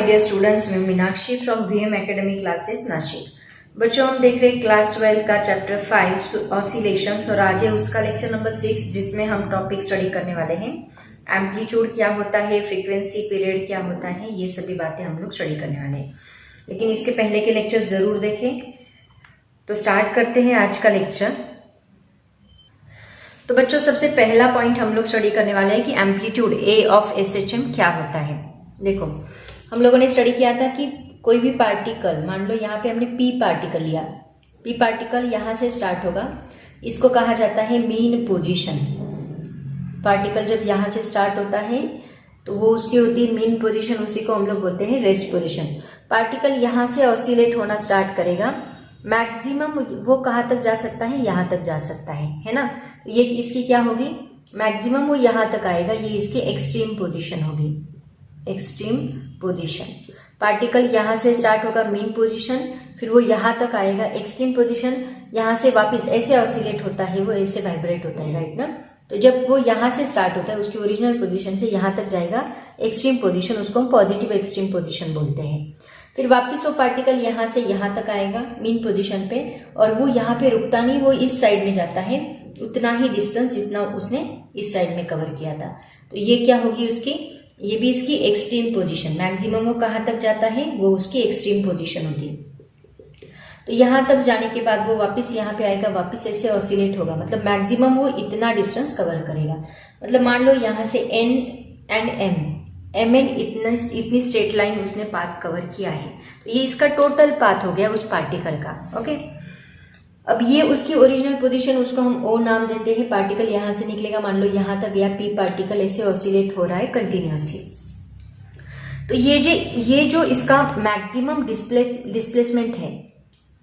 Dear students, मैं Meenakshi from VM academy classes Nashik. बच्चों, हम देख रहे हैं क्लास 12 का चैप्टर 5 ऑसिलेशंस और आज है उसका लेक्चर नंबर 6 जिसमें हम टॉपिक स्टडी करने वाले हैं। एम्पलीट्यूड क्या होता है, फ्रीक्वेंसी, पीरियड क्या होता है, ये सभी बातें हम लोग स्टडी करने वाले हैं। लेकिन इसके पहले के लेक्चर जरूर देखें। तो स्टार्ट करते हैं आज का लेक्चर। तो बच्चों, सबसे पहला पॉइंट हम लोग स्टडी करने वाले हैं कि एम्पलीट्यूड ए ऑफ एसएचएम क्या होता है। देखो, हम लोगों ने स्टडी किया था कि कोई भी पार्टिकल, मान लो यहाँ पे हमने पी पार्टिकल लिया, पी पार्टिकल यहाँ से स्टार्ट होगा, इसको कहा जाता है मीन पोजीशन। पार्टिकल जब यहाँ से स्टार्ट होता है तो वो उसकी होती है मीन पोजीशन, उसी को हम लोग बोलते हैं रेस्ट पोजीशन। पार्टिकल यहाँ से ऑसिलेट होना स्टार्ट करेगा, मैक्सिमम वो कहाँ तक जा सकता है, यहाँ तक जा सकता है ना। ये इसकी क्या होगी, मैक्सिमम वो यहाँ तक आएगा, ये इसकी एक्सट्रीम पोजीशन होगी, एक्सट्रीम पोजीशन। पार्टिकल यहाँ से स्टार्ट होगा मीन पोजीशन, फिर वो यहाँ तक आएगा एक्सट्रीम पोजीशन, यहाँ से वापस ऐसे ऑसिलेट होता है, वो ऐसे वाइब्रेट होता है, राइट ना। तो जब वो यहाँ से स्टार्ट होता है उसकी ओरिजिनल पोजीशन से यहाँ तक जाएगा एक्सट्रीम पोजीशन, उसको हम पॉजिटिव एक्सट्रीम पोजीशन बोलते हैं। फिर वापस वो पार्टिकल यहाँ से यहाँ तक आएगा मीन पोजीशन पे, और वो यहाँ पे रुकता नहीं, वो इस साइड में जाता है उतना ही डिस्टेंस जितना उसने इस साइड में कवर किया था। तो ये क्या होगी उसकी, ये भी इसकी एक्सट्रीम पोजीशन। मैक्सिमम वो कहाँ तक जाता है, वो उसकी एक्सट्रीम पोजीशन होती है। तो यहाँ तक जाने के बाद वो वापस यहाँ पे आएगा, वापस ऐसे ऑसिलेट होगा, मतलब मैक्सिमम वो इतना डिस्टेंस कवर करेगा। मतलब मान लो यहाँ से एन एंड एम एन इतनी स्ट्रेट लाइन उसने पाथ कवर किया है, तो ये इसका टोटल पाथ हो गया उस पार्टिकल का। ओके, अब ये उसकी ओरिजिनल पोजीशन, उसको हम ओ नाम देते हैं। पार्टिकल यहाँ से निकलेगा, मान लो यहाँ तक गया, पी पार्टिकल ऐसे ऑसिलेट हो रहा है कंटिन्यूअसली। तो ये जो इसका मैक्सिमम डिस्प्लेसमेंट है,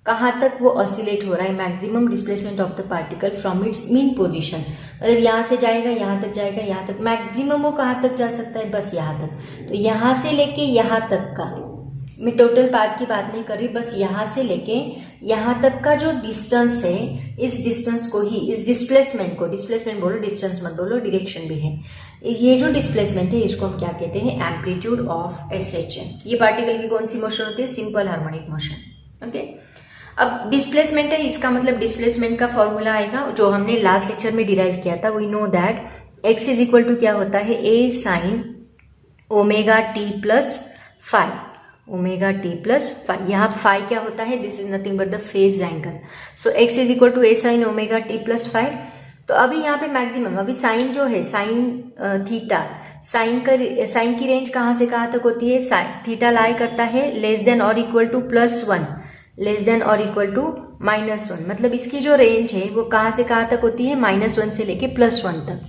कहाँ तक वो ऑसिलेट हो रहा है, maximum displacement of the particle from its mean position. मतलब यहाँ से जाएगा, यहाँ तक जाएगा, यहाँ तक, मैक्सिमम वो कहाँ तक जा सकता है, बस यहाँ तक। तो यहाँ से लेके यहाँ तक का, मैं टोटल पाथ की बात नहीं कर रही, बस यहाँ से लेके यहाँ तक का जो डिस्टेंस है, इस डिस्टेंस को ही, इस डिस्प्लेसमेंट को, डिस्प्लेसमेंट बोलो, डिस्टेंस मत बोलो, डायरेक्शन भी है, ये जो डिस्प्लेसमेंट है इसको हम क्या कहते हैं, एम्पलीट्यूड ऑफ एसएचएम। ये पार्टिकल की कौन सी मोशन होती है, सिंपल हार्मोनिक मोशन। ओके, अब डिस्प्लेसमेंट है, इसका मतलब डिस्प्लेसमेंट का फॉर्मूला आएगा जो हमने लास्ट लेक्चर में डिराइव किया था। We know that x is equal to क्या होता है, A sine omega T plus five, omega T plus five. यहाँ फाइव क्या होता है, this is nothing but the phase angle. So x is equal to A sine omega T plus five. तो अभी यहाँ पे मैक्सिमम, अभी साइन जो है, साइन थीटा, साइन की रेंज कहाँ से कहाँ तक होती है, थीटा लाई करता है लेस देन और इक्वल टू +1, लेस देन और इक्वल टू -1। मतलब इसकी जो रेंज है वो कहाँ से कहाँ तक होती है, -1 से लेके +1 तक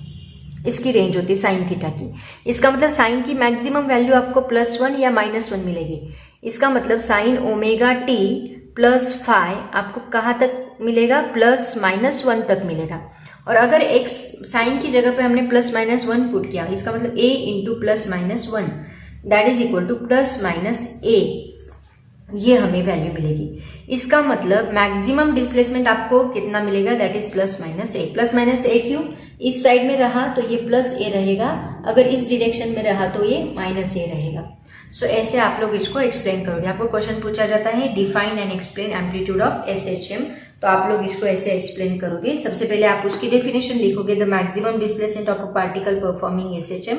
इसकी रेंज होती है साइन थीटा की। इसका मतलब साइन की मैक्सिमम वैल्यू आपको +1 या -1 मिलेगी। इसका मतलब sign omega T plus five आपको कहाँ तक मिलेगा, +-1 तक मिलेगा। और अगर एक्स साइन की जगह पे हमने +-1 पुट किया, इसका मतलब a into +-1 that is equal to +-a, ये हमें वैल्यू मिलेगी। इसका मतलब मैक्सिमम डिस्प्लेसमेंट आपको कितना मिलेगा, दैट इज +-a। +-a क्यों, इस साइड में रहा तो ये +a रहेगा, अगर इस डायरेक्शन में रहा तो ये -a रहेगा। सो ऐसे आप लोग इसको एक्सप्लेन करोगे। आपको क्वेश्चन पूछा जाता है define and explain amplitude of SHM, तो आप लोग इसको ऐसे एक्सप्लेन करोगे। सबसे पहले आप उसकी डेफिनेशन लिखोगे, the maximum displacement of a particle performing SHM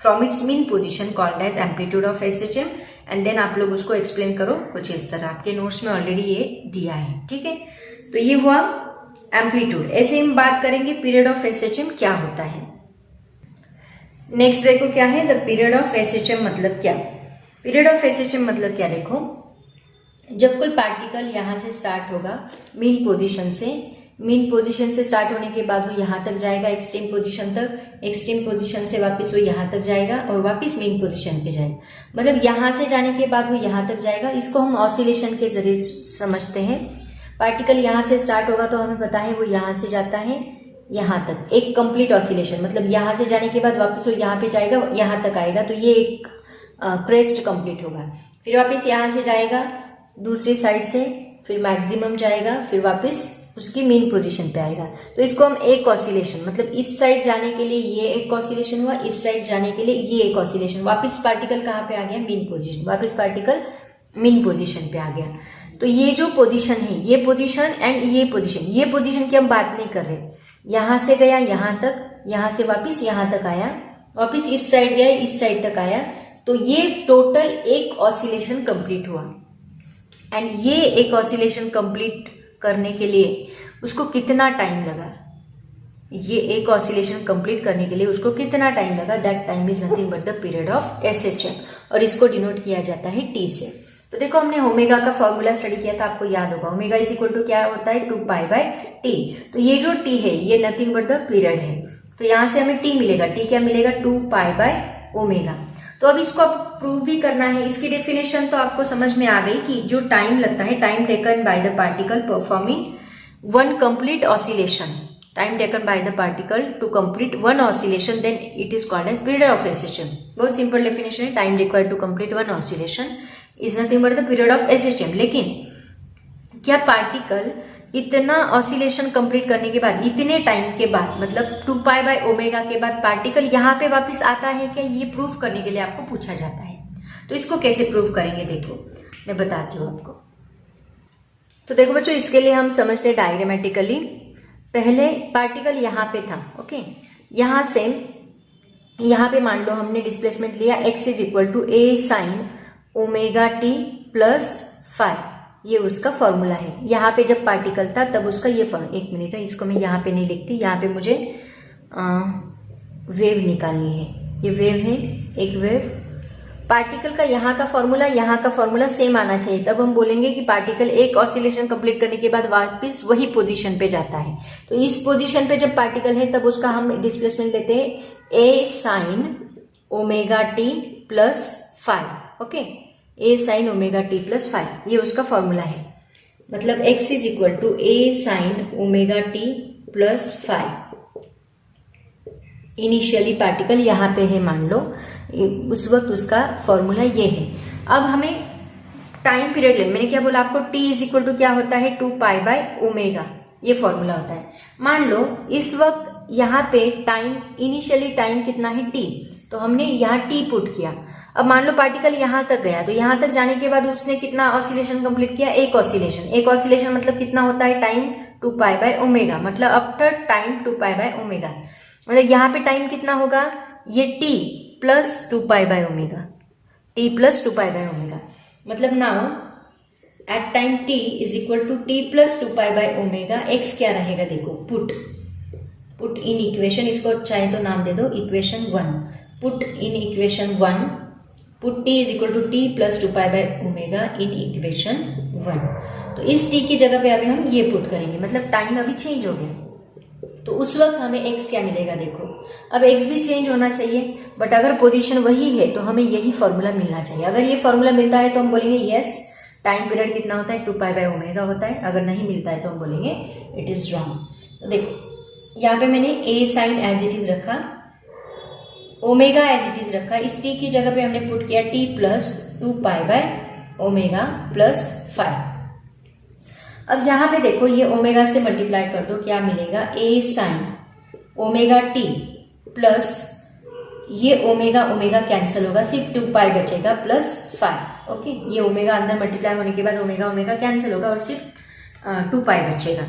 from its mean position called as amplitude of SHM, and then आप लोग उसको एक्सप्लेन करो कुछ इस तरह। आपके नोट्स में ऑलरेडी ये दिया है, ठीक है। तो ये हुआ एम्पलीट्यूड। ऐसे हम बात करेंगे पीरियड ऑफ एसएचएम क्या होता है। नेक्स्ट देखो क्या है, द पीरियड ऑफ एसएचएम मतलब क्या। पीरियड ऑफ एसएचएम मतलब क्या, देखो, जब कोई पार्टिकल यहाँ से स्टार्ट होगा मीन पोजीशन से स्टार्ट होने के बाद वो यहाँ तक जाएगा एक्सट्रीम पोजीशन तक, एक्सट्रीम पोजीशन से वापस वो यहाँ तक जाएगा और वापस मीन पोजीशन पे जाएगा। मतलब यहाँ से जाने के बाद वो यहाँ तक जाएगा, इसको हम ऑसिलेशन के जरिए समझते हैं। पार्टिकल यहाँ से स्टार्ट होगा तो हमें पता है वो यहाँ से जाता है यहाँ तक, एक कंप्लीट ऑसिलेशन, मतलब यहाँ से जाने के बाद वापस वो यहाँ पे जाएगा, यहाँ तक आएगा, तो ये एक क्रेस्ट कंप्लीट होगा। फिर वापस यहाँ से जाएगा दूसरी साइड से, फिर मैक्सिमम जाएगा, फिर वापस उसकी मीन पोजीशन पे आएगा। तो इसको हम एक ऑसिलेशन, मतलब इस साइड जाने के लिए ये एक ऑसिलेशन हुआ, इस साइड जाने के लिए ये एक ऑसिलेशन, वापस पार्टिकल कहाँ पे आ गया, मीन पोजीशन, वापस पार्टिकल मीन पोजीशन पे आ गया। तो ये जो पोजीशन है, ये पोजीशन एंड ये पोजीशन की हम बात नहीं कर रहे। यहां से गया यहां तक, यहां से वापस यहां तक आया, वापस इस साइड गया, इस साइड तक आया, तो ये टोटल एक ऑसिलेशन कंप्लीट हुआ। एंड ये एक ऑसिलेशन कंप्लीट करने के लिए उसको कितना टाइम लगा, ये एक ऑसिलेशन कंप्लीट करने के लिए उसको कितना टाइम लगा, that time is nothing but the period of SHM, और इसको डिनोट किया जाता है T से। तो देखो हमने ओमेगा का फॉर्मूला स्टडी किया था, आपको याद होगा, ओमेगा इज इक्वल टू क्या होता है, 2π/T। तो ये जो T है ये नथिंग बट द पीरियड है, तो यहां से हमें T मिलेगा, T क्या मिलेगा, 2π/ω। तो अब इसको आप प्रूव भी करना है। इसकी डेफिनेशन तो आपको समझ में आ गई कि जो टाइम लगता है, time taken by the particle performing one complete oscillation, time taken by the particle to complete one oscillation, then it is called as period of SHM। बहुत सिंपल डेफिनेशन है, time required to complete one oscillation is nothing but the period of SHM। लेकिन क्या particle इतना oscillation complete करने के बाद, इतने time के बाद, मतलब 2π/ω के बाद पार्टिकल यहाँ पे वापस आता है क्या, ये प्रूव करने के लिए आपको पूछा जाता है। तो इसको कैसे प्रूव करेंगे, देखो मैं बताती हूँ आपको। तो देखो बच्चों, इसके लिए हम समझते हैं डायग्रामेटिकली। पहले पार्टिकल यहाँ पे था, ओके, यहां से यहाँ पे मान लो हमने डिस्प्लेसमेंट लिया x is equal to a sin ω/t plus phi, ये उसका फॉर्मूला है। यहाँ पे जब पार्टिकल था तब उसका ये फॉर्मूला, एक मिनट है, इसको मैं यहाँ पे नहीं लिखती, यहाँ पे मुझे वेव निकालनी है, ये वेव है, एक वेव, पार्टिकल का यहाँ का फॉर्मूला सेम आना चाहिए, तब हम बोलेंगे कि पार्टिकल एक ऑसिलेशन कंप्लीट करने के बाद वापस वही पोजीशन पे जाता है। तो इस पोजीशन पे जब पार्टिकल है तब उसका हम डिस्प्लेसमेंट लेते हैं a sin ω/t plus phi, okay, a sin ω/t plus phi, ये उसका फॉर्मूला है। मतलब x is equal to a sin ω/t plus phi. Initially particle यहाँ पे है मान लो, उस वक्त उसका फॉर्मूला ये है। अब हमें टाइम पीरियड ले, मैंने क्या बोला आपको, t इज इक्वल टू क्या होता है, 2π/ω, ये फॉर्मूला होता है। मान लो इस वक्त यहाँ पे टाइम, इनिशियली टाइम कितना है t, तो हमने यहाँ t पुट किया। अब मान लो पार्टिकल यहाँ तक गया, तो यहाँ तक जाने के बाद उसने कितना ऑसिलेशन कंप्लीट किया, एक ऑसिलेशन मतलब कितना होता है, टाइम 2π/ω, मतलब आफ्टर टाइम 2π/ω, मतलब यहाँ पे टाइम कितना होगा, ये t प्लस 2π/ω, t प्लस 2π/ω, मतलब now at time t is equal to t plus 2π/ω, x क्या रहेगा, देखो पुट इन इक्वेशन, इसको चाहे तो नाम दे दो equation 1, put in equation 1, put t is equal to t plus 2π/ω in equation 1। तो इस t की जगह पे अभी हम ये पुट करेंगे, मतलब टाइम अभी चेंज हो गया, तो उस वक्त हमें x क्या मिलेगा, देखो अब x भी चेंज होना चाहिए, बट अगर पोजीशन वही है तो हमें यही फॉर्मूला मिलना चाहिए। अगर ये फॉर्मूला मिलता है तो हम बोलेंगे यस, टाइम पीरियड कितना होता है, 2π/ω होता है। अगर नहीं मिलता है तो हम बोलेंगे इट इज रॉन्ग। तो देखो यहाँ पे मैंने a sin as it is रखा, ओमेगा एज इट इज रखा, इस t की जगह पे हमने पुट किया t प्लस 2π/ω प्लस 5। अब यहाँ पे देखो ये ओमेगा से मल्टीप्लाई कर दो, क्या मिलेगा, a sin ω/t प्लस ये ओमेगा कैंसिल होगा, सिर्फ 2π बचेगा प्लस 5, ओके, ये ओमेगा अंदर मल्टीप्लाई होने के बाद ओमेगा कैंसिल होगा और सिर्फ 2π बचेगा।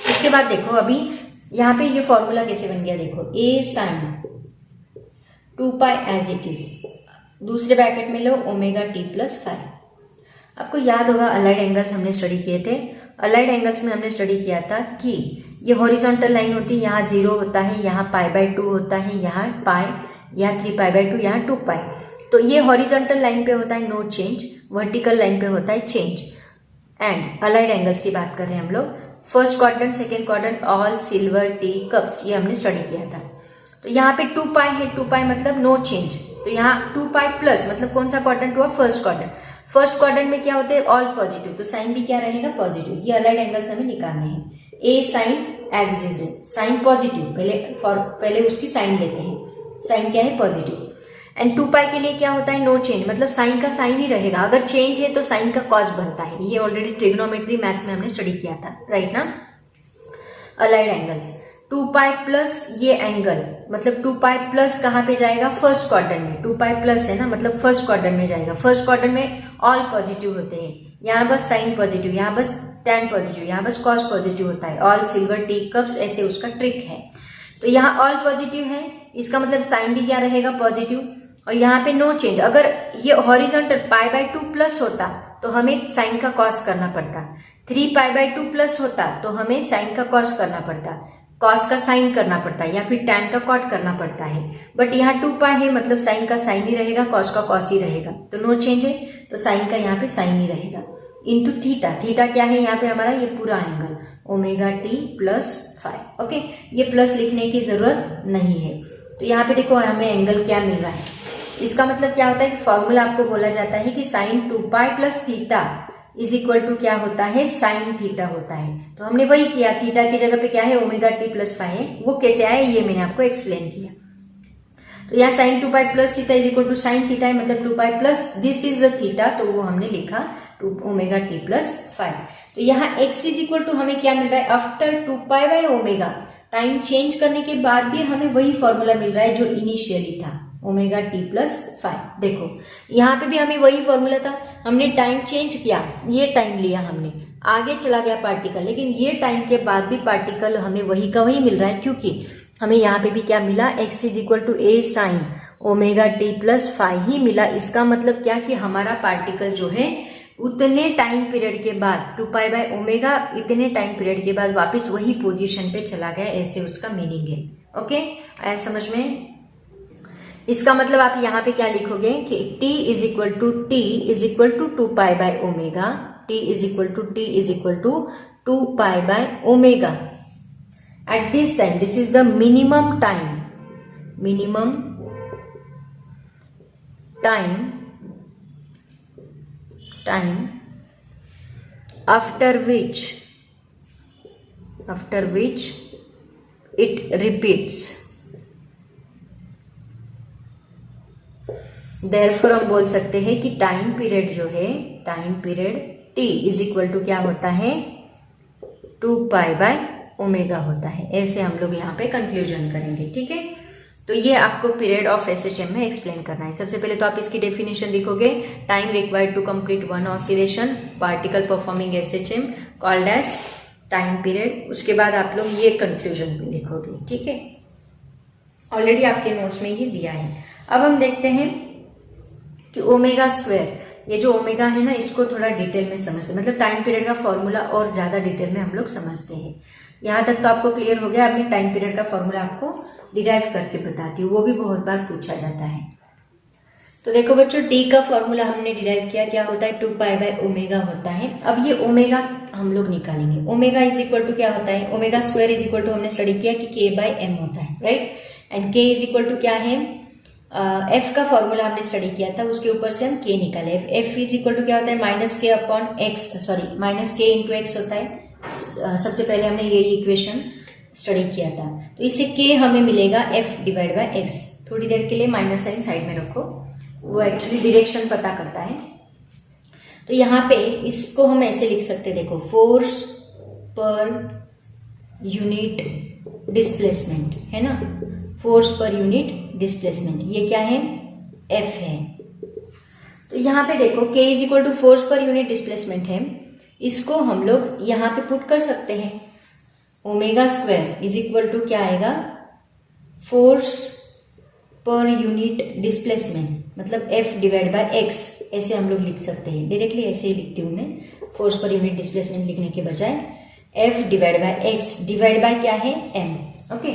उसके बाद देखो अभी यहाँ पे ये फॉर्मूला कैसे बन गया, देखो a sin 2π as it is, दूसरे ब्रैकेट में लो ω/t प्लस 5। आपको याद होगा अलाइड एंगल्स हमने स्टडी किए थे, अलाइड एंगल्स में हमने स्टडी किया था कि ये हॉरिजॉन्टल लाइन होती है, यहाँ 0 होता है, यहाँ π/2 होता है, यहाँ पाई, यहाँ 3π/2, यहाँ 2π। तो ये हॉरिजॉन्टल लाइन पे होता है नो चेंज, वर्टिकल लाइन पे होता है चेंज। एंड अलाइड एंगल्स की बात कर रहे हैं हम लोग, first quadrant, second quadrant, all, silver, T, cups, ये हमने स्टडी किया था। तो यहाँ पे 2π है, 2π मतलब नो चेंज, तो यहाँ 2π प्लस मतलब कौन सा क्वाड्रेंट हुआ, फर्स्ट क्वाड्रेंट। फर्स्ट क्वाड्रेंट में क्या होते हैं, ऑल पॉजिटिव, तो साइन भी क्या रहेगा, पॉजिटिव। ये अलाइड एंगल्स हमें निकालने हैं। A sine as it is, sine positive, पहले उसकी साइन लेते हैं, साइन क्या है, पॉजिटिव। एंड 2π के लिए क्या होता है, नो चेंज, मतलब साइन का साइन ही रहेगा, अगर चेंज है तो साइन का कॉस बनता है। ये ऑलरेडी ट्रिग्नोमेट्री मैथ्स में हमने स्टडी किया था, राइट ना। अलाइड एंगल्स, 2 पाई प्लस ये एंगल, मतलब 2 पाई प्लस कहाँ पे जाएगा, फर्स्ट क्वाड्रेंट में, 2 पाई प्लस है ना, मतलब फर्स्ट क्वाड्रेंट में जाएगा। फर्स्ट क्वाड्रेंट में ऑल पॉजिटिव होते हैं, यहाँ बस साइन पॉजिटिव, यहाँ बस टैन पॉजिटिव, यहाँ बस कॉस पॉजिटिव होता है, ऑल सिल्वर टी कप्स, ऐसे उसका ट्रिक है। तो यहाँ ऑल पॉजिटिव है, इसका मतलब साइन भी क्या रहेगा, पॉजिटिव, और यहाँ पे नो चेंज। अगर ये हॉरिजॉन्टल पाई बाय 2 प्लस होता तो हमें साइन का कॉस करना पड़ता, 3 पाई बाय 2 प्लस होता तो हमें साइन का कॉस करना पड़ता, कॉस का साइन करना पड़ता है, या फिर टैन का कॉट करना पड़ता है। बट यहाँ 2 पाई है, मतलब साइन का साइन ही रहेगा, कॉस का कॉस ही रहेगा, तो नो चेंज है, तो साइन का यहाँ पे साइन ही रहेगा। इंटू थीटा, थीटा क्या है यहाँ पे हमारा, ये पूरा angle omega T plus 5। Okay, ये प्लस लिखने की जरूरत नहीं है। तो यहाँ पे देखो हमें एंगल क्या मिल रहा है, इसका मतलब क्या होता है कि फॉर्मूला आपको बोला जाता है कि sine 2 pi plus theta is equal to क्या होता है, साइन थीटा होता है। तो हमने वही किया, थीटा की जगह पे क्या है, ओमेगा टी प्लस 5 है। वो कैसे आया ये मैंने आपको एक्सप्लेन किया। तो यहाँ sine 2 pi plus theta is equal to sine theta है, मतलब 2 pi plus this is the theta, तो वो हमने लिखा 2 ओमेगा टी प्लस 5। तो यहाँ x इज इक्वल टू हमें क्या मिल रहा है, after 2 pi by omega, time change करने के बाद भी हमें वही फॉर्मूला मिल रहा है जो इनिशियली था, ओमेगा टी प्लस 5। देखो यहाँ पे भी हमें वही फॉर्मूला था, हमने टाइम चेंज किया, ये टाइम लिया हमने, आगे चला गया पार्टिकल, लेकिन ये टाइम के बाद भी पार्टिकल हमें वही का वही मिल रहा है, क्योंकि हमें यहाँ पे भी क्या मिला, x is equal to A sine omega T plus 5 ही मिला। इसका मतलब क्या कि हमारा पार्टिकल जो है उतने टाइम पीरियड के बाद 2 पाई बाय ओमेगा, इतने टाइम पीरियड के बाद वापस वही पोजीशन पे चला गया, ऐसे उसका मीनिंग है। ओके, आया समझ में? इसका मतलब आप यहाँ पे क्या लिखोगे कि t is equal to 2 pi by omega, t is equal to 2 pi by omega at this time, this is the minimum time after which it repeats। Therefore हम बोल सकते हैं कि टाइम पीरियड जो है, time period t is equal to क्या होता है, 2 पाई बाय ओमेगा होता है। ऐसे हम लोग यहाँ पे कंक्लूजन करेंगे, ठीक है। तो ये आपको पीरियड ऑफ एसएचएम में एक्सप्लेन करना है। सबसे पहले तो आप इसकी डेफिनेशन लिखोगे, time required to complete one oscillation, particle performing SHM called as time period. उसके बाद आप लोग ये कंक्लूजन भी लिखोगे, ठीक है। ऑलरेडी आपके नोट्स में ये दिया है। अब हम देखते हैं कि ओमेगा स्क्वायर, ये जो ओमेगा है ना, इसको थोड़ा डिटेल में समझते हैं, मतलब टाइम पीरियड का फॉर्मूला और ज्यादा डिटेल में हम लोग समझते हैं। यहाँ तक तो आपको क्लियर हो गया। अपने टाइम पीरियड का फॉर्मूला आपको डिराइव करके बताती हूँ, वो भी बहुत बार पूछा जाता है। तो देखो बच्चों, टी का फॉर्मूला हमने डिराइव किया, क्या होता है, 2 पाई बाय ओमेगा होता है। अब ये ओमेगा हम लोग निकालेंगे। ओमेगा इज इक्वल टू क्या होता है, omega square is equal to हमने स्टडी किया कि k बाय m होता है, right. And k is equal to क्या है, f का फॉर्मूला हमने स्टडी किया था, उसके ऊपर से हम k निकाले। f इज इक्वल टू क्या होता है, माइनस के अपॉन x, सॉरी माइनस के इंटू एक्स होता है। सबसे पहले हमने ये इक्वेशन स्टडी किया था। तो इससे k हमें मिलेगा f डिवाइड बाय x। थोड़ी देर के लिए माइनस साइन साइड में रखो, वो एक्चुअली डायरेक्शन पता करता है। तो यहाँ पे इसको हम ऐसे लिख सकते हैं, देखो, फोर्स पर यूनिट डिस्प्लेसमेंट है ना, फोर्स पर यूनिट डिस्प्लेसमेंट, ये क्या है, f है। तो यहाँ पे देखो k is equal to force per unit displacement है, इसको हम लोग यहाँ पे पुट कर सकते हैं। Omega square is equal to क्या आएगा, फोर्स पर यूनिट डिस्प्लेसमेंट, मतलब f डिवाइड बाय x, ऐसे हम लोग लिख सकते हैं। डायरेक्टली ऐसे ही लिखती हूँ मैं, फोर्स पर यूनिट डिस्प्लेसमेंट लिखने के बजाय f divide by x, divide by क्या है, m। ओके,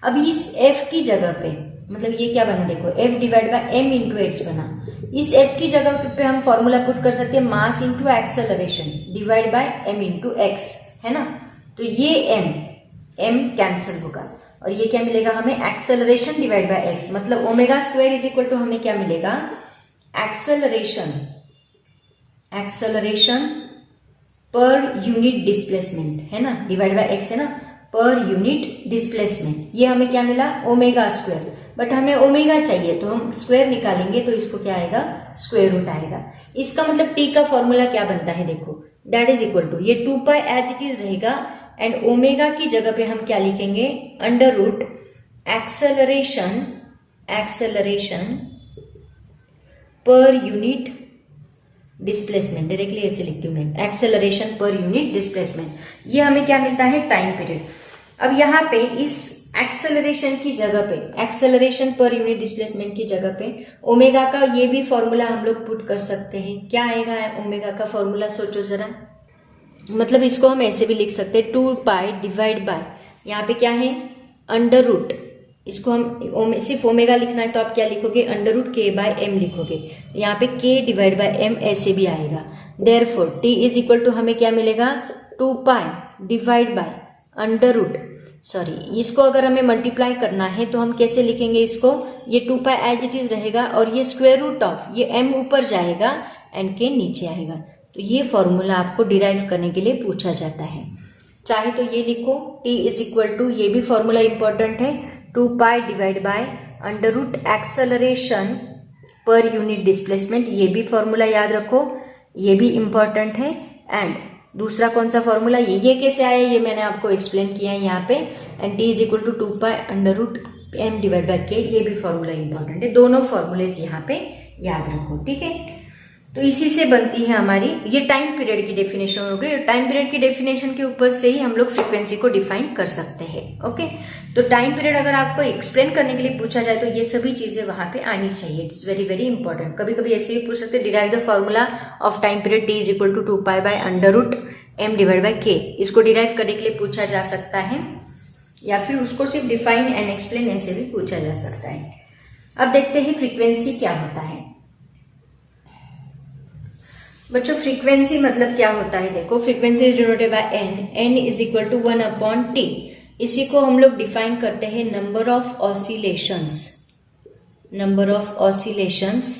अब इस f की जगह पे, मतलब ये क्या बना, देखो, f divide by m into x बना। इस f की जगह पे हम फॉर्मूला पुट कर सकते हैं, mass into acceleration divide by m into x, है ना। तो ये m कैंसिल होगा और ये क्या मिलेगा हमें, एक्सेलरेशन डिवाइड बाय x, मतलब omega square is equal to हमें क्या मिलेगा, एक्सेलरेशन पर यूनिट डिस्प्लेसमेंट, है ना, डिवाइड बाय x है ना, पर यूनिट डिस्प्लेसमेंट। ये हमें क्या मिला, ओमेगा स्क्वायर। बट हमें ओमेगा चाहिए तो हम स्क्वायर निकालेंगे, तो इसको क्या आएगा, स्क्वायर रूट आएगा। इसका मतलब t का फॉर्मूला क्या बनता है, देखो, दैट इज इक्वल टू, ये 2 पाई एज इट इज रहेगा, एंड ओमेगा की जगह पे हम क्या लिखेंगे, under root acceleration per unit displacement, directly ऐसे लिखती हूँ मैं, एक्सेलरेशन पर यूनिट डिस्प्लेसमेंट। ये हमें क्या मिलता है, टाइम पीरियड। अब यहाँ पे इस एक्सेलरेशन की जगह पे, एक्सेलरेशन पर यूनिट डिस्प्लेसमेंट की जगह पे ओमेगा का ये भी फॉर्मूला हम लोग पुट कर सकते हैं। क्या आएगा ओमेगा का फॉर्मूला, सोचो जरा। मतलब इसको हम ऐसे भी लिख सकते हैं, 2 पाई डिवाइड बाय, यहाँ पे क्या है अंडर रूट, इसको हम सिर्फ ओमेगा लिखना है तो आप क्या लिखोगे, अंडर रूट के बाय एम लिखोगे। यहाँ पे के डिवाइड बाय एम ऐसे भी आएगा। Therefore T is equal to हमें क्या मिलेगा, 2 pi divide by under root, sorry इसको अगर हमें मल्टीप्लाई करना है तो हम कैसे लिखेंगे इसको, ये 2 पाई एज इट इज रहेगा और ये स्क्वायर रूट ऑफ ये एम ऊपर जाएगा एंड के नीचे आएगा। तो ये फॉर्मूला आपको डिराइव करने के लिए पूछा जाता है। चाहे तो ये लिखो टी इज इक्वल टू, ये भी फॉर्मूला इंपॉर्टेंट है, 2 pi divide by under root acceleration per unit displacement, ये भी फॉर्मूला याद रखो, ये भी इंपॉर्टेंट है। एंड दूसरा कौन सा फॉर्मूला, ये कैसे आया ये मैंने आपको एक्सप्लेन किया है यहाँ पे। And T is equal to 2 pi under root m divide by k, ये भी फॉर्मूला इंपॉर्टेंट है। दोनों फॉर्मूलेज यहाँ पे याद रखो, ठीक है। तो इसी से बनती है हमारी ये टाइम पीरियड की डेफिनेशन हो गई। टाइम पीरियड की डेफिनेशन के ऊपर से ही हम लोग फ्रीक्वेंसी को डिफाइन कर सकते हैं। ओके, तो टाइम पीरियड अगर आपको एक्सप्लेन करने के लिए पूछा जाए तो ये सभी चीजें वहां पे आनी चाहिए। It's very very important. कभी कभी ऐसे भी पूछ सकते हैं, derive the formula of time period T is equal to 2 pi by under root m divide by k, इसको डिराइव करने के लिए पूछा जा सकता है, या फिर उसको सिर्फ डिफाइन एंड एक्सप्लेन ऐसे भी पूछा जा सकता है। अब देखते हैं फ्रीक्वेंसी क्या होता है। बच्चों फ्रीक्वेंसी मतलब क्या होता है, देखो frequency is denoted by n, n is equal to 1 upon T. इसी को हम लोग डिफाइन करते हैं number of oscillations, number of oscillations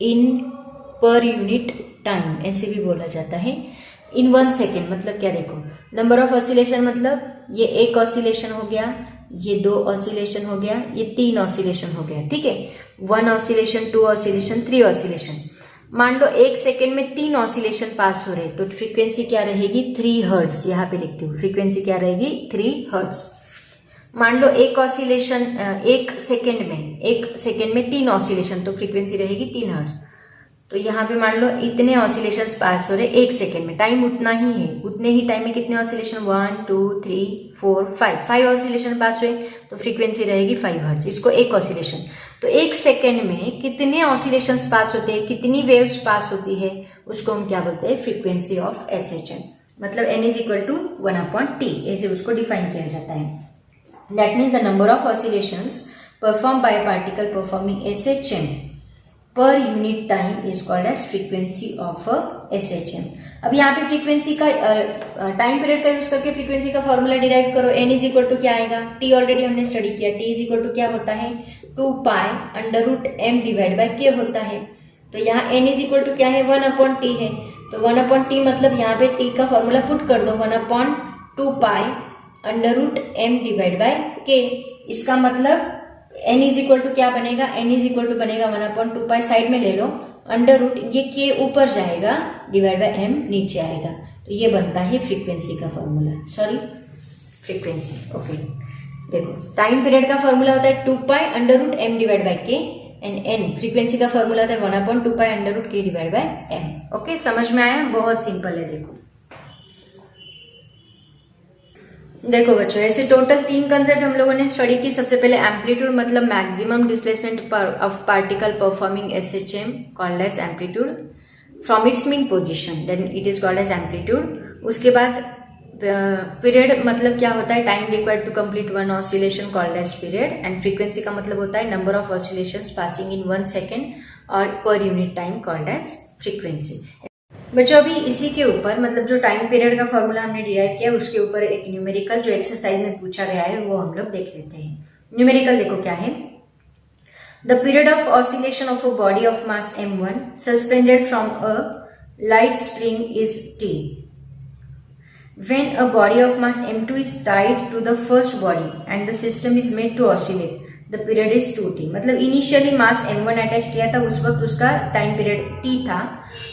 in per unit time, ऐसे भी बोला जाता है। इन 1 सेकेंड मतलब क्या, देखो नंबर ऑफ ऑसिलेशन मतलब ये एक ऑसिलेशन हो गया, ये 2 ऑसिलेशन हो गया, ये 3 ऑसिलेशन हो गया, ठीक है। 1 ऑसिलेशन, 2 ऑसिलेशन, 3 ऑसिलेशन। मान लो 1 सेकेंड में 3 ऑसिलेशन पास हो रहे तो फ्रीक्वेंसी क्या रहेगी, 3 हर्ट्ज। यहाँ पे लिखती हूँ फ्रीक्वेंसी क्या रहेगी, 3 हर्ट्ज। मान लो 1 ऑसिलेशन 1 सेकेंड में 3 ऑसिलेशन तो फ्रीक्वेंसी रहेगी 3 हर्ट्ज। तो यहाँ पे मान लो इतने ऑसिलेशंस पास हो रहे 1 सेकेंड में, टाइम उतना ही है, उतने ही टाइम में कितने ऑसिलेशन, 1 2 3 4 5 ऑसिलेशन पास हुए तो फ्रीक्वेंसी रहेगी 5 हर्ट्ज। इसको 1 ऑसिलेशन, तो 1 सेकेंड में कितने ऑसिलेशंस पास होते हैं, कितनी वेव्स पास होती है, उसको हम क्या बोलते हैं, फ्रीक्वेंसी ऑफ एसएचएम। मतलब n is equal to 1 upon T, ऐसे उसको डिफाइन किया जाता है। That means the number of oscillations perform by particle performing SHM per unit time is called as frequency of SHM. अब यहाँ पे फ्रीक्वेंसी का टाइम पीरियड का यूज करके फ्रीक्वेंसी का फॉर्मूला डिराइव करो। एन इज इक्वल टू क्या आएगा, टी ऑलरेडी हमने स्टडी किया, टी इज इक्वल टू क्या होता है, 2 pi under root m divide by k होता है। तो यहाँ एन इज इक्वल टू क्या है, 1 अपॉन टी है। तो 1 अपॉन टी मतलब यहाँ पे टी का फॉर्मूला पुट कर दो, 1 upon 2 pi under root m divide by k. इसका मतलब n इज इक्वल टू क्या बनेगा, n इज इक्वल टू बनेगा 1 अपॉन 2 पाई, साइड में ले लो, अंडर रूट ये के ऊपर जाएगा डिवाइड बाय m नीचे आएगा। तो ये बनता है फ्रीक्वेंसी का फॉर्मूला, सॉरी फ्रीक्वेंसी। ओके, देखो टाइम पीरियड का फॉर्मूला होता है 2 pi under root m divide by k, and n frequency का फॉर्मूला होता है 1 upon 2 pi under root k divide by m। Okay, समझ में आया, बहुत सिंपल है। देखो बच्चों, ऐसे टोटल 3 कंसेप्ट हम लोगों ने स्टडी की। सबसे पहले एम्पलीट्यूड मतलब maximum displacement of particle performing SHM called as amplitude from its mean position, then it is called as amplitude. उसके बाद पीरियड मतलब क्या होता है, time required to complete 1 oscillation called as period. And frequency का मतलब होता है number of oscillations passing in 1 second और per unit time called as frequency. बच्चों अभी इसी के ऊपर मतलब जो टाइम पीरियड का फॉर्मूला हमने डिराइव किया उसके ऊपर एक न्यूमेरिकल जो एक्सरसाइज में पूछा गया है वो हम लोग देख लेते हैं। न्यूमेरिकल देखो क्या है, the period of oscillation of a body of mass m1 suspended from a light spring is t when a body of mass m2 is tied to the first body and the system is made to oscillate, the period is 2t। मतलब initially मास m1 attach किया था उस वक्त उसका time period t था।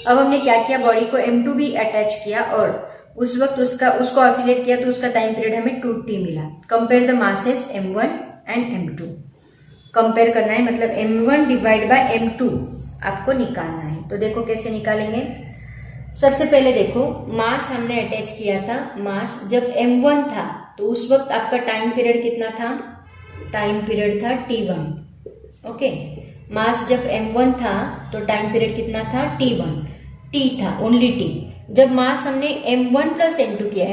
अब हमने क्या किया, बॉडी को m2 भी अटैच किया और उस वक्त उसको ऑसिलेट किया तो उसका टाइम पीरियड हमें 2t मिला। Compare the masses m1 and m2। Compare करना है, मतलब m1 डिवाइड बाय m2 आपको निकालना है। तो देखो कैसे निकालेंगे। सबसे पहले देखो मास हमने अटैच किया था। मास जब m1 था तो उस वक्त आपका टाइम पीरियड कितना था? टाइम पीरियड था t1। ओके, मास जब m1 था तो टाइम पीरियड कितना था? t1। t था, ओनली t। जब मास हमने m1 प्लस m2 किया,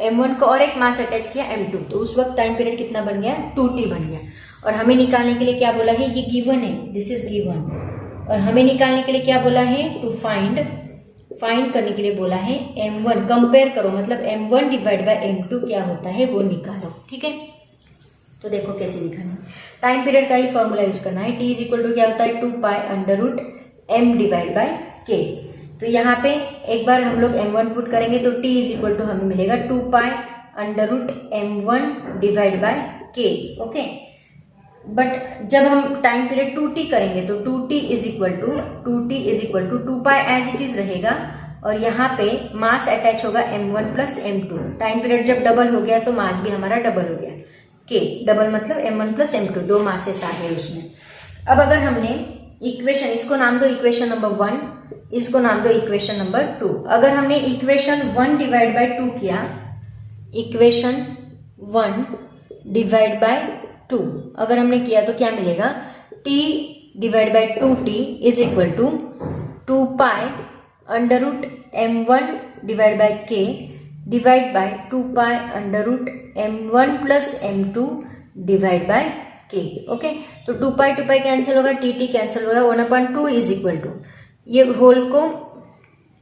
m1 को और एक मास अटैच किया m2, तो उस वक्त टाइम पीरियड कितना बन गया? 2t बन गया। और हमें निकालने के लिए क्या बोला है? ये गिवन है, दिस इज गिवन। और हमें निकालने के लिए क्या बोला है? टू फाइंड करने के लिए बोला है m1। कंपेयर करो, मतलब m1 डिवाइड बाय m2 क्या होता है वो निकालो। ठीक है, तो देखो कैसे लिखना है। टाइम पीरियड का ही फॉर्मूला यूज करना है। t इज इक्वल टू क्या होता है? 2 pi under root m divide by k। तो यहाँ पे एक बार हम लोग m1 पुट करेंगे तो t इज इक्वल टू हमें मिलेगा 2 pi under root m1 divide by k। Okay, but जब हम टाइम पीरियड 2t करेंगे तो 2t is equal to 2 pi as it is रहेगा। और यहाँ पे मास अटैच होगा m1 plus m2। Time period जब डबल हो गया तो मास भी हमारा डबल हो गया। k डबल मतलब m1 प्लस m2, दो मासेस आ गए उसमें। अब अगर हमने इक्वेशन, इसको नाम दो इक्वेशन नंबर 1, इसको नाम दो इक्वेशन नंबर 2। अगर हमने इक्वेशन 1 डिवाइड बाय 2 किया, इक्वेशन 1 डिवाइड बाय 2 अगर हमने किया तो क्या मिलेगा? t divide by 2t is equal to 2 pi under root m1 divide by k divide by 2 pi under root m1 plus m2 divide by k। Okay, तो 2 pi cancel होगा, t cancel होगा, 1/2 is equal to, ये whole को,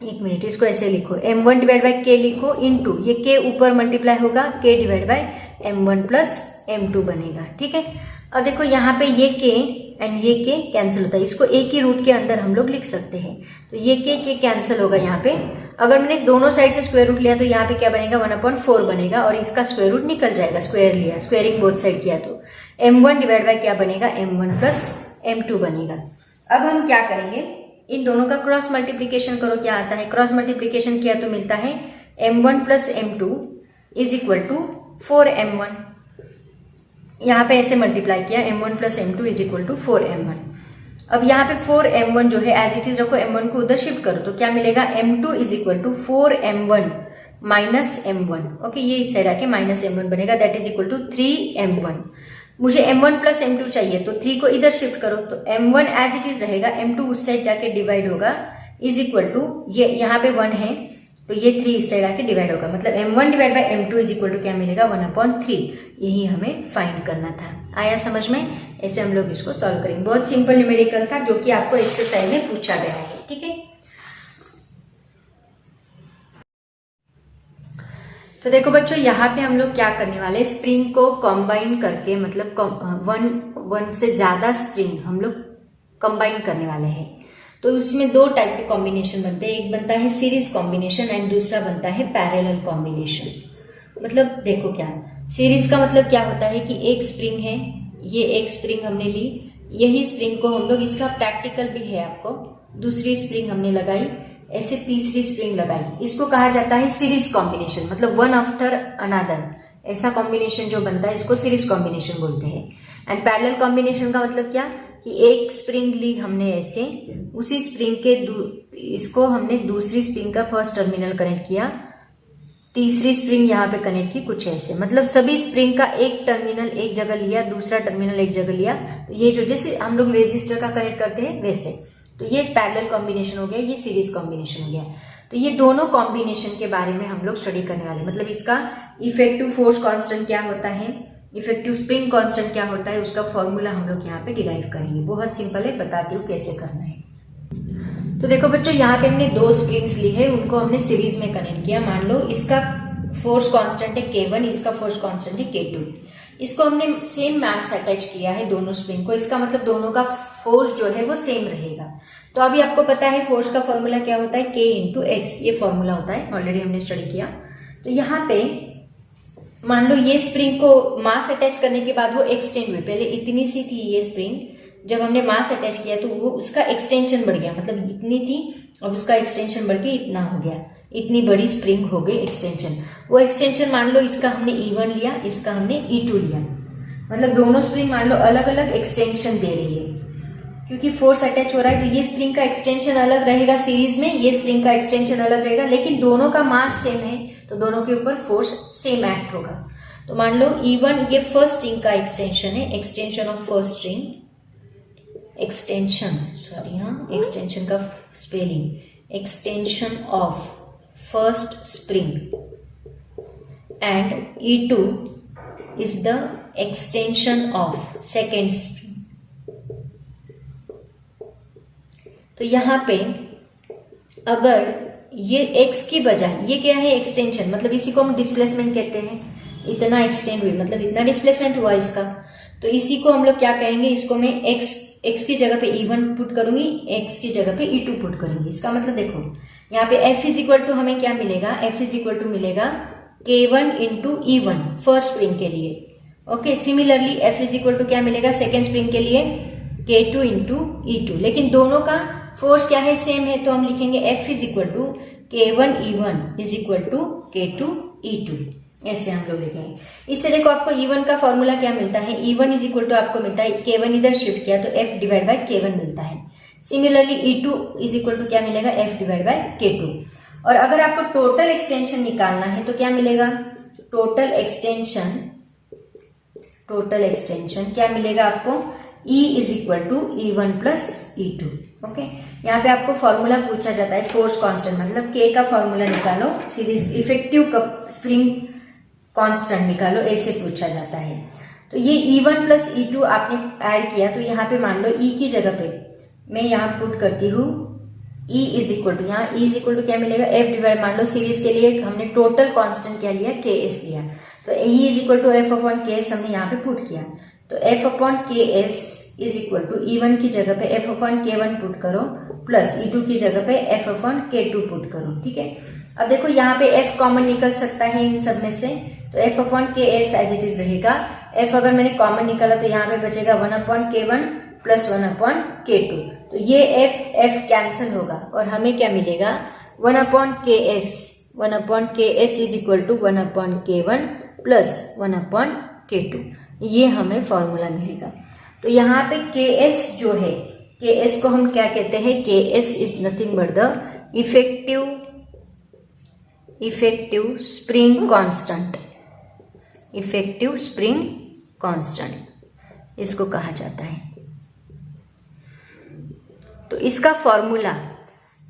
एक minute, इसको ऐसे लिखो, m1 divide by k लिखो इनटू, ये k ऊपर मल्टीप्लाई होगा, k divide by m1 plus m2 बनेगा। ठीक है, अब देखो यहाँ पे ये k एंड ये k कैंसिल होता है, इसको एक ही रूट के अंदर हम लोग लिख सकते हैं। तो ये k कैंसिल होगा यहाँ पे। अगर मैंने दोनों साइड से स्क्वायर रूट लिया तो यहाँ पे क्या बनेगा? 1/4 बनेगा और इसका स्क्वायर रूट निकल जाएगा, स्क्वायर लिया, स्क्वायरिंग बोथ साइड किया तो m1 डिवाइड बाय क्या बनेगा? m1 प्लस m2 बनेगा। अब हम क्या करेंगे? इन दोनों का क्रॉस मल्टीप्लीकेशन करो, क्या आता है? क्रॉस मल्टीप्लीकेशन किया तो मिलता है m1 plus m2 is equal to 4m1। यहाँ पे ऐसे मल्टीप्लाई किया, m1 plus m2 is equal to 4m1। अब यहाँ पे 4m1 जो है एज इट इज रखो, m1 को उधर शिफ्ट करो तो क्या मिलेगा? m2 is equal to 4m1 minus m1। Okay, ये इस साइड आके माइनस m1 बनेगा, that is equal to 3m1। मुझे m1 प्लस m2 चाहिए तो 3 को इधर शिफ्ट करो तो m1 एज इट इज रहेगा, m2 उस साइड जाके डिवाइड होगा, इज इक्वल टू, ये यहाँ पे 1 है तो ये 3 इस साइड आके डिवाइड होगा, मतलब m1 divide by m2 is equal to क्या मिलेगा? 1/3। यही हमें फाइंड करना था। आया समझ में? ऐसे हम लोग इसको सॉल्व करेंगे। बहुत सिंपल न्यूमेरिकल था जो कि आपको एक्सरसाइज में पूछा गया है। ठीक है, तो देखो बच्चों, यहाँ पे हम लोग क्या करने वाले हैं? स्प्रिंग को कंबाइन करके, मतलब वन से ज्यादा स्प्रिंग हम लोग कंबाइन करने वाले हैं। तो उसमें दो टाइप के कॉम्बिनेशन बनते हैं, एक बनता है सीरीज कॉम्बिनेशन एंड दूसरा बनता है पैरेलल कॉम्बिनेशन। मतलब देखो क्या, सीरीज का मतलब क्या होता है कि एक स्प्रिंग है, ये एक स्प्रिंग हमने ली, यही स्प्रिंग को हम लोग, इसका प्रैक्टिकल भी है आपको, दूसरी स्प्रिंग हमने लगाई, ऐसे तीसरी स्प्रिंग लगाई, इसको कहा जाता है सीरीज कॉम्बिनेशन, मतलब वन आफ्टर अनदर, ऐसा कॉम्बिनेशन जो बनता है इसको सीरीज कॉम्बिनेशन बोलते हैं। एंड पैरेलल कॉम्बिनेशन का मतलब क्या कि एक स्प्रिंग ली हमने ऐसे, उसी स्प्रिंग के इसको हमने दूसरी स्प्रिंग का फर्स्ट टर्मिनल कनेक्ट किया, तीसरी स्प्रिंग यहाँ पे कनेक्ट की, कुछ ऐसे, मतलब सभी स्प्रिंग का एक टर्मिनल एक जगह लिया, दूसरा टर्मिनल एक जगह लिया, तो ये जो जैसे हम लोग रेजिस्टर का कनेक्ट करते हैं वैसे, तो ये पैरेलल कॉम्बिनेशन हो गया, ये सीरीज कॉम्बिनेशन हो गया। तो ये दोनों कॉम्बिनेशन के बारे में हम लोग स्टडी करने वाले, मतलब इसका इफेक्टिव फोर्स कांस्टेंट क्या होता है, इफेक्टिव स्प्रिंग कांस्टेंट क्या होता है, उसका फॉर्मूला हम लोग यहाँ पे डिराइव करेंगे। बहुत सिंपल है, बताती हूँ कैसे करना है। तो देखो बच्चों, यहाँ पे हमने दो स्प्रिंग्स ली है, उनको हमने सीरीज में कनेक्ट किया। मान लो इसका फोर्स कांस्टेंट है K1, इसका फोर्स कांस्टेंट है K2। इसको हमने सेम मास अटैच किया है दोनों स्प्रिंग को, इसका मतलब दोनों का फोर्स जो है वो सेम रहेगा। तो अभी आपको पता है फोर्स का फॉर्मूला क्या होता है, K इंटू एक्स, ये फॉर्मूला होता है, ऑलरेडी हमने स्टडी किया। तो यहाँ पे मान लो ये स्प्रिंग को मास अटैच करने के बाद वो एक्सटेंड हुई, पहले इतनी सी थी ये स्प्रिंग, जब हमने मास अटैच किया तो वो उसका एक्सटेंशन बढ़ गया, मतलब इतनी थी अब उसका एक्सटेंशन बढ़ के इतना हो गया, इतनी बड़ी स्प्रिंग हो गई एक्सटेंशन। वो एक्सटेंशन मान लो इसका हमने E1 लिया, इसका हमने E2 लिया, मतलब दोनों स्प्रिंग मान लो अलग अलग एक्सटेंशन दे रही है, क्योंकि फोर्स अटैच हो रहा है तो ये स्प्रिंग का एक्सटेंशन अलग रहेगा सीरीज में, ये स्प्रिंग का एक्सटेंशन अलग रहेगा, लेकिन दोनों का मास सेम है तो दोनों के ऊपर फोर्स सेम एक्ट होगा। तो मान लो E1 ये फर्स्ट स्ट्रिंग का एक्सटेंशन है, extension of first string, extension का spelling, extension of first spring, and E2 is the extension of second spring. तो यहां पे अगर ये x की बजाय, ये क्या है एक्सटेंशन, मतलब इसी को हम डिस्प्लेसमेंट कहते हैं, इतना एक्सटेंड हुई मतलब इतना डिस्प्लेसमेंट हुआ इसका, तो इसी को हम लोग क्या कहेंगे, इसको मैं x की जगह पे E1 पुट करूंगी, x की जगह पे E2 पुट करूंगी। इसका मतलब देखो यहाँ पे F इज इक्वल टू हमें क्या मिलेगा, F इज इक्वल टू मिलेगा K1 into E1 first spring के लिए। Okay, similarly F is equal to क्या मिलेगा सेकेंड स्प्रिंग के लिए, K2 इंटू E2, लेकिन दोनों का फोर्स क्या है, सेम है, तो हम लिखेंगे F is equal to K1 E1 is equal to K2 E2, ऐसे हम लोग लिखेंगे। इससे देखो आपको E1 का फॉर्मूला क्या मिलता है, E1 इज इक्वल टू आपको मिलता है K1 इधर शिफ्ट किया तो F डिवाइड बाय K1 मिलता है। Similarly E2 is equal to क्या मिलेगा, F डिवाइड बाय K2। और अगर आपको टोटल एक्सटेंशन निकालना है तो क्या मिलेगा, टोटल एक्सटेंशन क्या मिलेगा आपको, E is equal to E1 plus E2। Okay, यहाँ पे आपको फॉर्मूला पूछा जाता है फोर्स कांस्टेंट, मतलब K का फॉर्मूला निकालो, सीरीज इफेक्टिव स्प्रिंग कांस्टेंट निकालो, ऐसे पूछा जाता है। तो ये E1 प्लस E2 आपने ऐड किया, तो यहाँ पे मान लो E की जगह पे मैं यहाँ पुट करती हूँ E इज इक्वल टू, यहाँ E इज इक्वल टू क्या मिलेगा, F डिवाइड, मान लो सीरीज के लिए हमने टोटल कांस्टेंट क्या लिया, KS लिया, तो E is equal to F upon KS हमने यहाँ पे पुट किया, तो F upon KS is equal to E1 की जगह पे F अपॉन K1 पुट करो, प्लस E2 की जगह पे F अपॉन K2 पुट करो। ठीक है, अब देखो यहाँ पे F कॉमन निकल सकता है इन सब में से, तो F upon KS as it is रहेगा, F अगर मैंने कॉमन निकाला तो यहाँ पे बचेगा 1 upon K1 plus 1 upon K2, तो ये F कैंसिल होगा और हमें क्या मिलेगा, 1 upon KS is equal to 1 upon K1 plus 1 upon K2, ये हमें फॉर्मूला मिलेगा। तो यहाँ पे KS जो है, KS को हम क्या कहते हैं, KS is nothing but the effective spring constant, इसको कहा जाता है। तो इसका फॉर्मूला,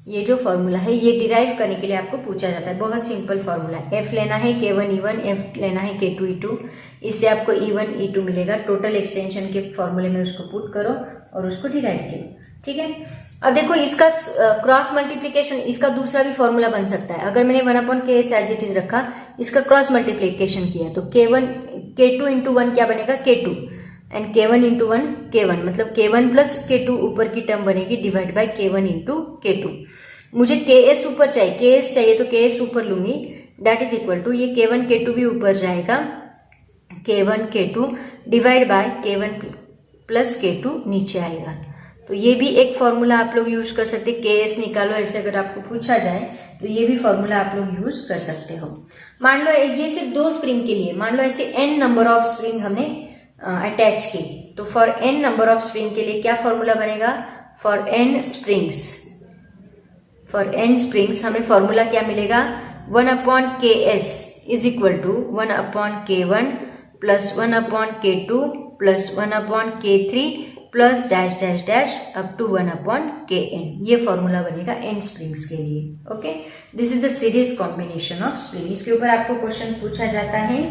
ये जो फॉर्मूला है ये डिराइव करने के लिए आपको पूछा जाता है, बहुत सिंपल फॉर्मूला है। F लेना है K1 E1, F लेना है K2 E2, इससे आपको E1 E2 मिलेगा, टोटल एक्सटेंशन के फॉर्मूले में उसको पुट करो और उसको डिराइव करो। ठीक है, अब देखो इसका क्रॉस मल्टीप्लीकेशन, इसका दूसरा भी फॉर्मूला बन सकता है। अगर मैंने 1 upon KS as it is रखा, इसका क्रॉस मल्टीप्लीकेशन किया तो K2 इंटू 1 क्या बनेगा, K2, and K1 into 1 K1, मतलब K1 प्लस K2 ऊपर की टर्म बनेगी divide by K1 into K2। मुझे KS ऊपर चाहिए, KS चाहिए तो KS ऊपर लूंगी, दैट इज इक्वल टू ये K1 K2 भी ऊपर जाएगा, K1 K2 divide by K1 plus K2 नीचे आएगा। तो ये भी एक फॉर्मूला आप लोग यूज कर सकते हैं, KS निकालो ऐसे अगर आपको पूछा जाए तो ये भी फॉर्मूला आप लोग यूज कर सकते हो। मान लो ये सिर्फ 2 स्प्रिंग के लिए, मान लो ऐसे n नंबर ऑफ स्प्रिंग हमने अटैच की, तो for n number of spring के लिए क्या फॉर्मूला बनेगा, फॉर n स्प्रिंग्स हमें फॉर्मूला क्या मिलेगा, 1 upon KS is equal to 1 upon K1 plus 1 upon K2 plus 1 upon K3 plus dash dash dash up to 1 upon Kn, ये formula बनेगा n springs के लिए। Okay, this is the series combination of spring. इसके ऊपर आपको question पूछा जाता है,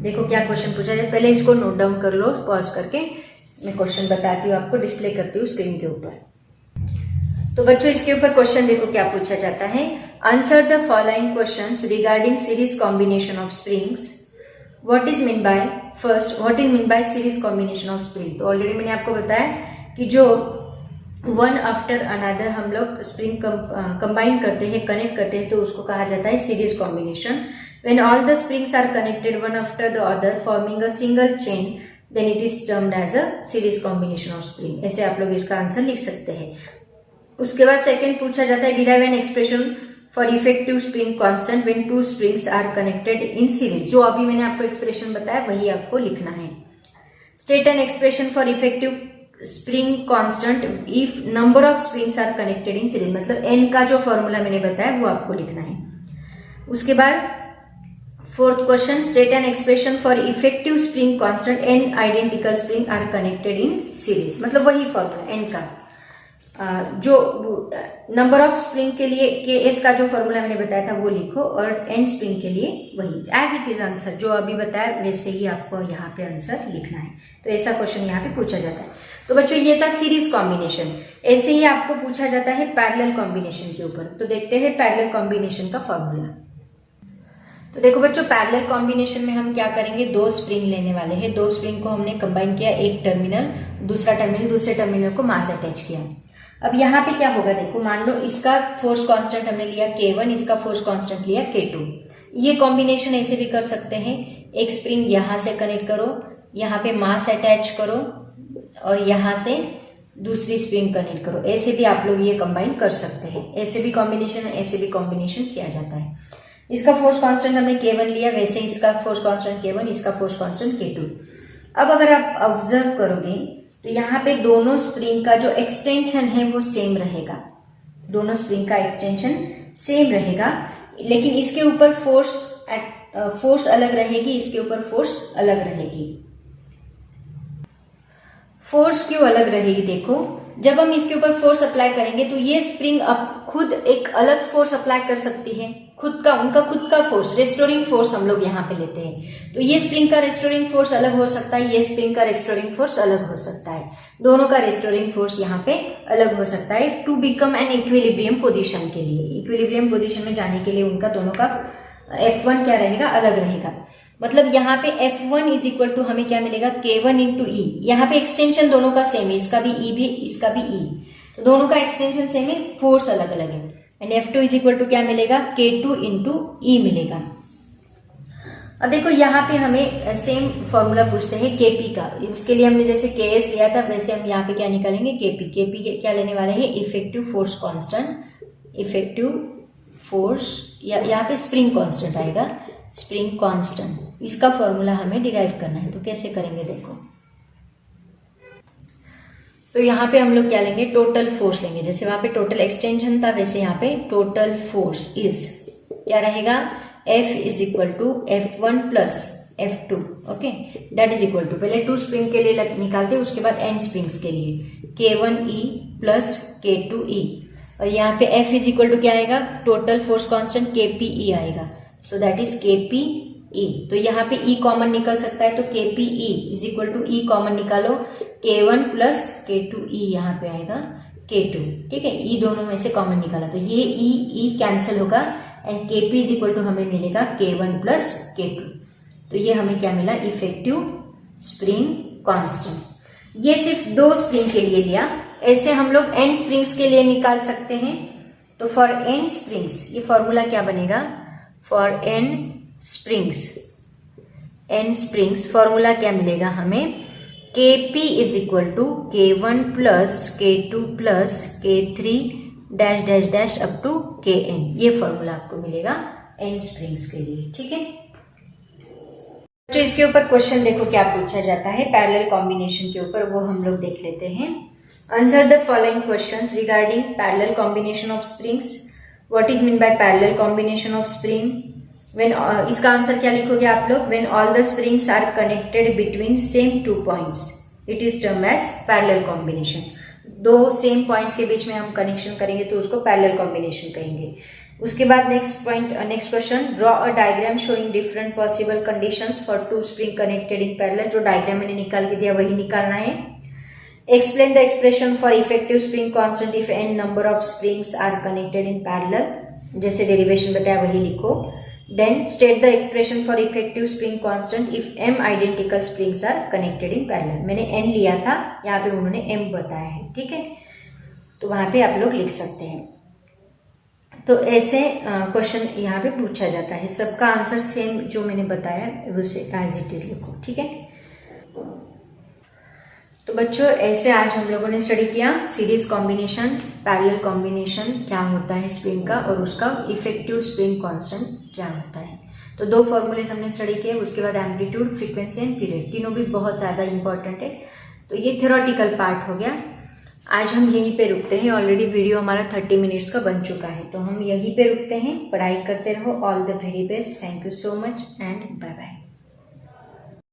देखो क्या क्वेश्चन पूछा जाए, पहले इसको नोट डाउन कर लो, पॉज करके मैं क्वेश्चन बताती हूँ आपको, डिस्प्ले करती हूँ स्क्रीन के ऊपर। तो बच्चों इसके ऊपर क्वेश्चन देखो क्या पूछा जाता है, answer the following questions regarding series combination of springs. What is mean bye series combination of spring. तो ऑलरेडी मैंने आपको बताया कि जो वन आफ्टर अनदर हम लोग स्प्रिंग कंबाइन करते हैं, कनेक्ट करते हैं, तो उसको कहा जाता है series combination. When all the springs are connected one after the other forming a single chain, then it is termed as a series combination of spring। ऐसे आप लोग इसका आंसर लिख सकते हैं। उसके बाद सेकंड पूछा जाता है derive an expression for effective spring constant when two springs are connected in series. जो अभी मैंने आपको एक्सप्रेशन बताया वही आपको लिखना है। State an expression for effective spring constant if number of springs are connected in series, मतलब एन का जो फॉर्मूला मैंने बताया वो आपको लिखना है। उसके बाद fourth question, state an expression for effective spring constant n identical spring are connected in series, मतलब वही फॉर्मूला एन का, जो नंबर ऑफ स्प्रिंग के लिए के एस का जो फॉर्मूला मैंने बताया था वो लिखो, और एन स्प्रिंग के लिए वही एज इट इज आंसर, जो अभी बताया वैसे ही आपको यहाँ पे आंसर लिखना है। तो ऐसा क्वेश्चन यहाँ पे पूछा जाता है। तो बच्चों ये था सीरीज कॉम्बिनेशन। ऐसे ही आपको पूछा जाता है पैरेलल कॉम्बिनेशन के ऊपर। तो देखते हैं पैरेलल कॉम्बिनेशन का फॉर्मूला। तो देखो बच्चों, पैरेलल कॉम्बिनेशन में हम क्या करेंगे, दो स्प्रिंग लेने वाले हैं। दो स्प्रिंग को हमने कंबाइन किया, एक टर्मिनल दूसरे टर्मिनल को मास अटैच किया। अब यहाँ पे क्या होगा, देखो मान लो इसका फोर्स कांस्टेंट हमने लिया K1, इसका फोर्स कांस्टेंट लिया K2। ये कॉम्बिनेशन ऐसे भी कर सकते हैं, एक स्प्रिंग यहाँ से कनेक्ट करो, यहाँ पे मास अटैच करो और यहाँ से दूसरी स्प्रिंग कनेक्ट करो। ऐसे भी आप लोग ये कंबाइन कर सकते हैं। ऐसे भी कॉम्बिनेशन है, ऐसे भी कॉम्बिनेशन किया जाता है। इसका फोर्स कांस्टेंट हमने K1 लिया, वैसे इसका फोर्स कांस्टेंट K1, इसका फोर्स कांस्टेंट K2। अब अगर आप ऑब्जर्व करोगे तो यहाँ पे दोनों स्प्रिंग का जो एक्सटेंशन है वो सेम रहेगा। दोनों स्प्रिंग का एक्सटेंशन सेम रहेगा, लेकिन इसके ऊपर फोर्स अलग रहेगी, इसके ऊपर फोर्स अलग रहेगी। फोर्स क्यों अलग रहेगी, देखो जब हम इसके ऊपर फोर्स अप्लाई करेंगे तो ये स्प्रिंग अब खुद एक अलग फोर्स अप्लाई कर सकती है, उनका खुद का फोर्स, रेस्टोरिंग फोर्स हम लोग यहाँ पे लेते हैं। तो ये स्प्रिंग का रेस्टोरिंग फोर्स अलग हो सकता है, ये स्प्रिंग का रेस्टोरिंग फोर्स अलग हो सकता है। दोनों का रेस्टोरिंग फोर्स यहाँ पे अलग हो सकता है to become an equilibrium position के लिए। इक्विलिब्रियम पोजीशन में जाने के लिए उनका दोनों का F1 क्या रहेगा, अलग रहेगा। मतलब यहाँ पे F1 इज इक्वल टू हमें क्या मिलेगा, K1 इंटू ई। यहाँ पे एक्सटेंशन दोनों का सेम है, इसका भी ई भी इसका भी ई, तो दोनों का एक्सटेंशन सेम है, फोर्स अलग अलग है। And F2 is equal to क्या मिलेगा, K2 इंटू ई मिलेगा। अब देखो यहाँ पे हमें सेम फॉर्मूला पूछते हैं Kp का। उसके लिए हमने जैसे Ks लिया था वैसे हम यहाँ पे क्या निकालेंगे, Kp। Kp क्या लेने वाले हैं, effective force constant. Effective force यहाँ पे स्प्रिंग कांस्टेंट आएगा, स्प्रिंग कांस्टेंट। इसका फॉर्मूला हमें डिराइव करना है। तो कैसे करेंगे देखो, तो यहाँ पे हम लोग क्या लेंगे, टोटल फोर्स लेंगे। जैसे वहां पे टोटल एक्सटेंशन था वैसे यहाँ पे टोटल फोर्स इज क्या रहेगा, F is equal to F1 plus F2। Okay, that is equal to, पहले 2 स्प्रिंग के लिए निकालते हैं, उसके बाद n स्प्रिंग्स के लिए K1E प्लस K2E। और यहाँ पे F इज इक्वल टू क्या आएगा, टोटल फोर्स कांस्टेंट KPE आएगा। So that is KPE। तो यहाँ पे E कॉमन निकल सकता है, तो KPE is equal to E common निकालो, K1 प्लस K2E यहाँ पे आएगा K2। ठीक है, E दोनों में से कॉमन निकाला तो ये E कैंसिल होगा and Kp is equal to हमें मिलेगा K1 प्लस K2। तो ये हमें क्या मिला, इफेक्टिव स्प्रिंग कांस्टेंट। ये सिर्फ 2 स्प्रिंग के लिए लिया, ऐसे हम लोग n स्प्रिंग्स के लिए निकाल सकते हैं। तो फॉर n स्प्रिंग्स ये फॉर्मूला क्या बनेगा, फॉर n स्प्रिंग्स फॉर्मूला क्या मिलेगा हमें, Kp is equal to K1 plus K2 plus K3 dash dash dash up टू Kn। ये फॉर्मूला आपको मिलेगा n स्प्रिंग्स के लिए। ठीक है, तो इसके ऊपर क्वेश्चन देखो क्या पूछा जाता है पैरेलल कॉम्बिनेशन के ऊपर, वो हम लोग देख लेते हैं। Answer the following questions regarding parallel combination of springs. What is mean by parallel combination of spring. When इसका आंसर क्या लिखोगे आप लोग, when all the springs are connected between same 2 points it is term as parallel combination. 2 same points के बीच में हम connection करेंगे तो उसको पैरेलल कॉम्बिनेशन कहेंगे। उसके बाद next question, draw a diagram showing different possible conditions for 2 spring connected in parallel. जो डायग्राम मैंने निकाल के दिया वही निकालना है। Explain the expression for effective spring constant if n number of springs are connected in parallel. जैसे derivation बताया वही लिखो। Then state the expression for effective spring constant if m identical springs are connected in parallel. मैंने n लिया था, यहाँ पे उन्होंने m बताया है। ठीक है, तो वहां पे आप लोग लिख सकते हैं। तो ऐसे क्वेश्चन यहाँ पे पूछा जाता है। सबका आंसर सेम जो मैंने बताया उसे एज इट इज लिखो। ठीक है, तो बच्चों ऐसे आज हम लोगों ने स्टडी किया सीरीज कॉम्बिनेशन, पैरेलल कॉम्बिनेशन क्या होता है स्प्रिंग का, और उसका इफेक्टिव स्प्रिंग कांस्टेंट क्या होता है। तो 2 फॉर्मूलेज हमने स्टडी किए, उसके बाद एम्पलीट्यूड, फ्रीक्वेंसी एंड पीरियड, तीनों भी बहुत ज़्यादा इंपॉर्टेंट है। तो ये थ्योरेटिकल पार्ट हो गया। आज हम यहीं पे रुकते हैं, ऑलरेडी वीडियो हमारा 30 मिनट्स का बन चुका है, तो हम यहीं पे रुकते हैं। पढ़ाई करते रहो। All the very best. Thank you so much and bye bye.